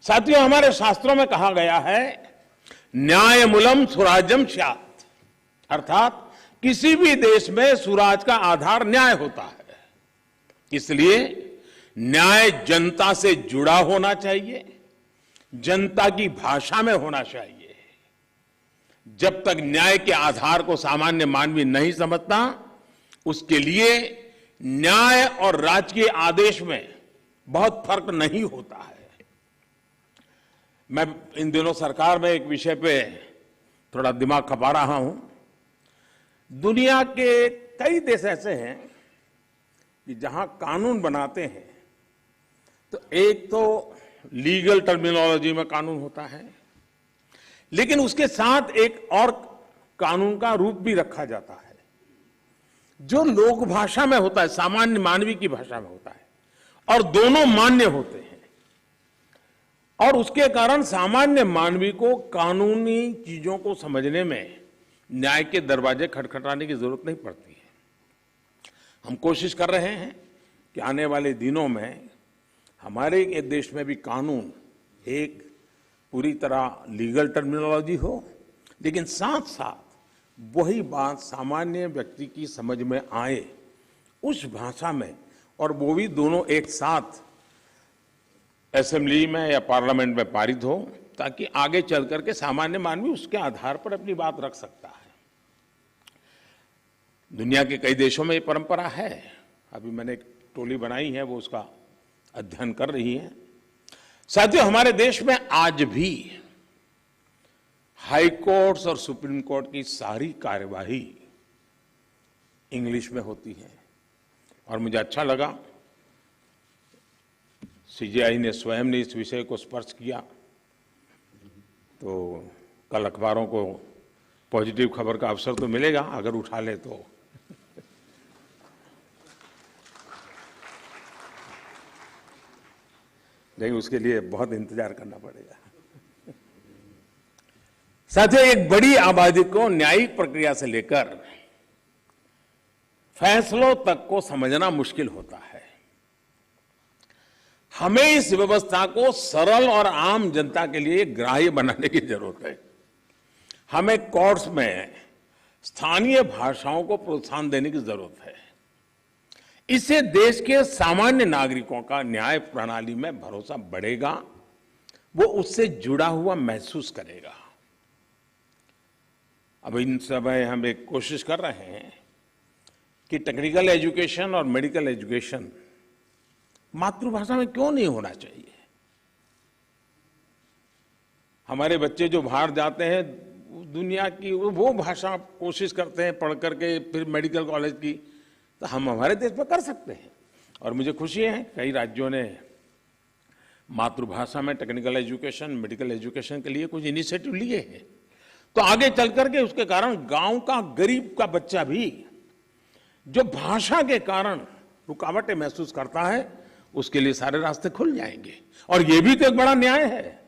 साथियों, हमारे शास्त्रों में कहा गया है न्यायमूलम स्वराज्यम स्यात्, अर्थात किसी भी देश में स्वराज का आधार न्याय होता है। इसलिए न्याय जनता से जुड़ा होना चाहिए, जनता की भाषा में होना चाहिए। जब तक न्याय के आधार को सामान्य मानवी नहीं समझता, उसके लिए न्याय और राजकीय आदेश में बहुत फर्क नहीं होता है। मैं इन दिनों सरकार में एक विषय पे थोड़ा दिमाग खपा रहा हूं। दुनिया के कई देश ऐसे हैं कि जहां कानून बनाते हैं तो एक तो लीगल टर्मिनोलॉजी में कानून होता है, लेकिन उसके साथ एक और कानून का रूप भी रखा जाता है जो लोक भाषा में होता है, सामान्य मानवी की भाषा में होता है, और दोनों मान्य होते हैं। और उसके कारण सामान्य मानवी को कानूनी चीजों को समझने में न्याय के दरवाजे खटखटाने की जरूरत नहीं पड़ती है। हम कोशिश कर रहे हैं कि आने वाले दिनों में हमारे देश में भी कानून एक पूरी तरह लीगल टर्मिनोलॉजी हो, लेकिन साथ साथ वही बात सामान्य व्यक्ति की समझ में आए उस भाषा में, और वो भी दोनों एक साथ असेंबली में या पार्लियामेंट में पारित हो, ताकि आगे चल करके सामान्य मानवी उसके आधार पर अपनी बात रख सकता है। दुनिया के कई देशों में ये परंपरा है। अभी मैंने एक टोली बनाई है, वो उसका अध्ययन कर रही है। साथियों, हमारे देश में आज भी हाई कोर्ट्स और सुप्रीम कोर्ट की सारी कार्यवाही इंग्लिश में होती है, और मुझे अच्छा लगा सीजेआई ने स्वयं ने इस विषय को स्पर्श किया। तो कल अखबारों को पॉजिटिव खबर का अवसर तो मिलेगा अगर उठा ले तो। लेकिन उसके लिए बहुत इंतजार करना पड़ेगा। साथियों, एक बड़ी आबादी को न्यायिक प्रक्रिया से लेकर फैसलों तक को समझना मुश्किल होता है। हमें इस व्यवस्था को सरल और आम जनता के लिए ग्राह्य बनाने की जरूरत है। हमें कोर्ट्स में स्थानीय भाषाओं को प्रोत्साहन देने की जरूरत है। इससे देश के सामान्य नागरिकों का न्याय प्रणाली में भरोसा बढ़ेगा, वो उससे जुड़ा हुआ महसूस करेगा। अब इन समय हम एक कोशिश कर रहे हैं कि टेक्निकल एजुकेशन और मेडिकल एजुकेशन मातृभाषा में क्यों नहीं होना चाहिए। हमारे बच्चे जो बाहर जाते हैं दुनिया की वो भाषा कोशिश करते हैं पढ़ करके फिर मेडिकल कॉलेज की, तो हम हमारे देश में कर सकते हैं। और मुझे खुशी है कई राज्यों ने मातृभाषा में टेक्निकल एजुकेशन, मेडिकल एजुकेशन के लिए कुछ इनिशिएटिव लिए हैं। तो आगे चल करके उसके कारण गांव का गरीब का बच्चा भी जो भाषा के कारण रुकावटें महसूस करता है, उसके लिए सारे रास्ते खुल जाएंगे। और ये भी तो एक बड़ा न्याय है,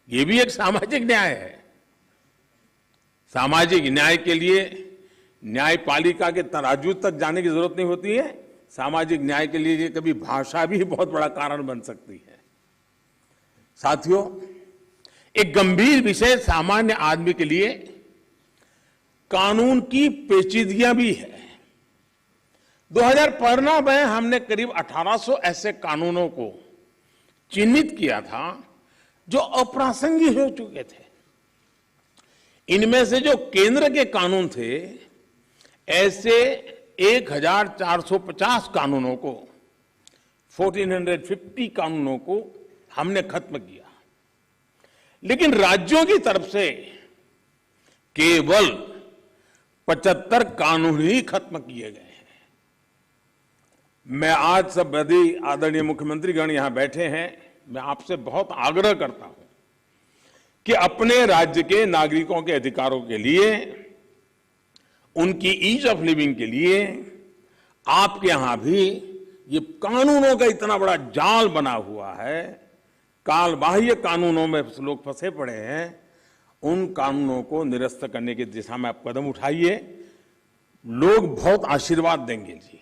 ये भी एक सामाजिक न्याय है। सामाजिक न्याय के लिए न्यायपालिका के तराजू तक जाने की जरूरत नहीं होती है। सामाजिक न्याय के लिए कभी भाषा भी बहुत बड़ा कारण बन सकती है। साथियों, एक गंभीर विषय सामान्य आदमी के लिए कानून की पेचीदगियां भी है। 2015 में हमने करीब 1800 ऐसे कानूनों को चिन्हित किया था जो अप्रासंगिक हो चुके थे। इनमें से जो केंद्र के कानून थे, ऐसे 1450 कानूनों को, 1450 कानूनों को हमने खत्म किया। लेकिन राज्यों की तरफ से केवल 75 कानून ही खत्म किए गए हैं। मैं आज सब यदि आदरणीय मुख्यमंत्रीगण यहां बैठे हैं, मैं आपसे बहुत आग्रह करता हूं कि अपने राज्य के नागरिकों के अधिकारों के लिए, उनकी ईज ऑफ लिविंग के लिए आपके यहां भी ये कानूनों का इतना बड़ा जाल बना हुआ है, काल बाह्य कानूनों में लोग फंसे पड़े हैं, उन कानूनों को निरस्त करने की दिशा में आप कदम उठाइए। लोग बहुत आशीर्वाद देंगे जी।